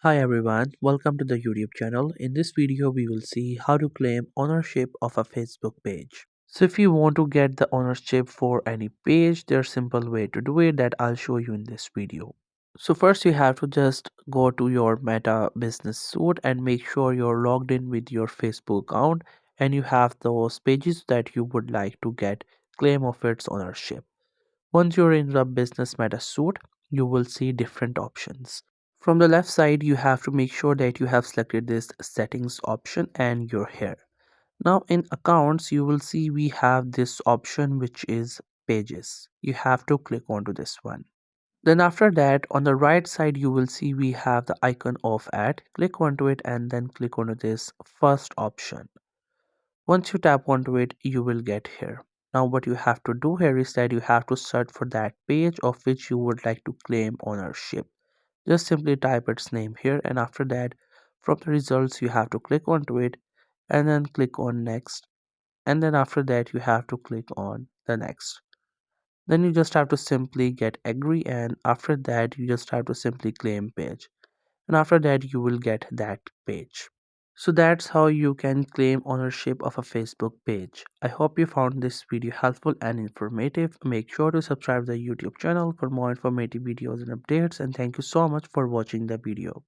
Hi everyone, welcome to the YouTube channel. In this video, we will see how to claim ownership of a Facebook page. So if you want to get the ownership for any page, there's a simple way to do it that I'll show you in this video. So first you have to just go to your Meta Business Suite and make sure you're logged in with your Facebook account and you have those pages that you would like to get claim of its ownership. Once you're in the Business Meta Suite, you will see different options. From the left side, you have to make sure that you have selected this settings option and you're here. Now in accounts, you will see we have this option which is pages. You have to click onto this one. Then after that, on the right side, you will see we have the icon of ad. Click onto it and then click onto this first option. Once you tap onto it, you will get here. Now what you have to do here is that you have to search for that page of which you would like to claim ownership. Just simply type its name here and after that from the results you have to click onto it and then click on next, and then after that you have to click on the next. Then you just have to simply get agree and after that you just have to simply claim page, and after that you will get that page. So that's how you can claim ownership of a Facebook page. I hope you found this video helpful and informative. Make sure to subscribe to the YouTube channel for more informative videos and updates, and thank you so much for watching the video.